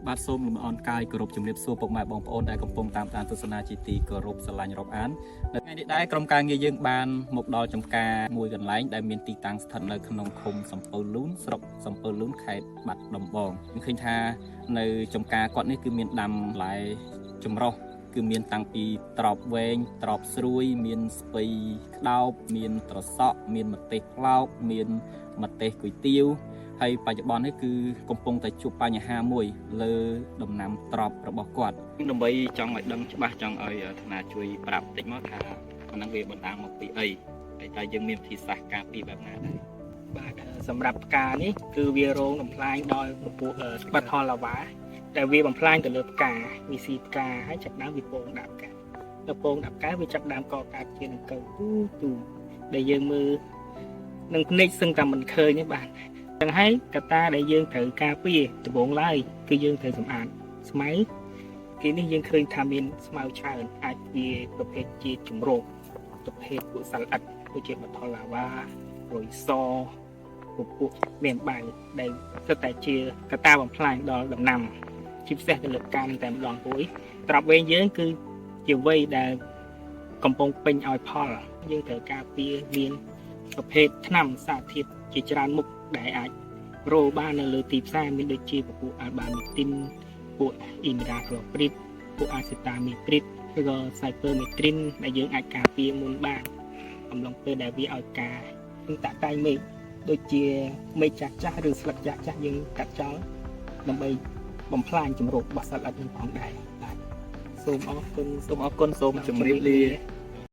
បាទសូមលំអរកាយគោរពជំរាបសួរពុកម៉ែបងប្អូនដែលកំពុងតាមដានទស្សនាជាទីគោរពស្រឡាញ់រាប់អាននៅថ្ងៃនេះដែរក្រុមការងារយើងបានមកដល់ចំការមួយកន្លែងដែលមានទីតាំងស្ថិតនៅក្នុងឃុំសំពៅលូនស្រុកសំពៅលូនខេត្តបាត់ដំបងខ្ញុំឃើញថានៅចំការគាត់នេះគឺមានដាំបន្លែចម្រុះគឺមានតាំងពីត្រប់វែងត្រប់ស្រួយមានស្ពៃក្តោបមានត្រសក់មានម្ទេសផ្លោកមានម្ទេសគុយទាវហើយបច្ចុប្បន្ននេះគឺកំពុងតែជួបបញ្ហាមួយលើដំណាំត្រប់របស់គាត់ដើម្បីចង់ឲ្យដឹងច្បាស់ចង់ឲ្យថ្នាក់ជួយប្រាប់បន្តិចមកថាអាហ្នឹងវាបណ្ដាលមកពីអីហើយតើយើងមានវិធីសាស្ត្រការពារបែបណាដែរបាទសម្រាប់ផ្កានេះគឺវារងបំផ្លាញដោយពពួកស្បាត់ហលឡាវ៉ាតែវាបំផ្លាញទៅលើផ្កាវាស៊ីផ្កាហើយចាប់ដើមវាពងដាក់ផ្កាដល់ពងដាក់ផ្កាវាចាប់ដើមកកើតជានឹងកៅទូដែលយើងមើលនឹងភ្នែកសឹងតែមិនឃើញទេបាទចឹងហើយកត្តាដែលយើងត្រូវការពារដំបូងឡើយគឺយើងត្រូវសម្អាតស្មៅគេនេះយើងឃើញថាមានស្មៅច្រើនអាចវាប្រភេទជាជំរោគប្រភេទពួកសាល់អិតដូចជាបថលឡាវ៉ារុយសពួកមានបាវដែលស្ថិតតែជាកត្តាបំផ្លាញដល់ដំណាំជាពិសេសទៅលើការតែម្ដងពួយត្រប់វែងយើងគឺជាវ័យដែលកំពុងពេញឲ្យផលយើងត្រូវការពារមានប្រភេទថ្នាំសារធាតុជាច្រើនមុខដែលអាចរកបាននៅលើទីផ្សារមានដូចជាពួកអាល់បាមីទីនពួកអ៊ីមីរ៉ាក្លូព្រីតពួកអាសេតាមីព្រីតឬក៏សៃពើមេត្រីនដែលយើងអាចការពារមុនបានអំឡុងពេលដែលវាឲ្យការគឺតាក់តែងមេឃដូចជាមេឃចាស់ចាស់ឬស្លឹកចាស់ចាស់យើងកាត់ចោលដើម្បីបំផ្លាញជំរោគរបស់សត្វល្អិតនឹងផងដែរបាទសូមអរគុណសូមជម្រាបលា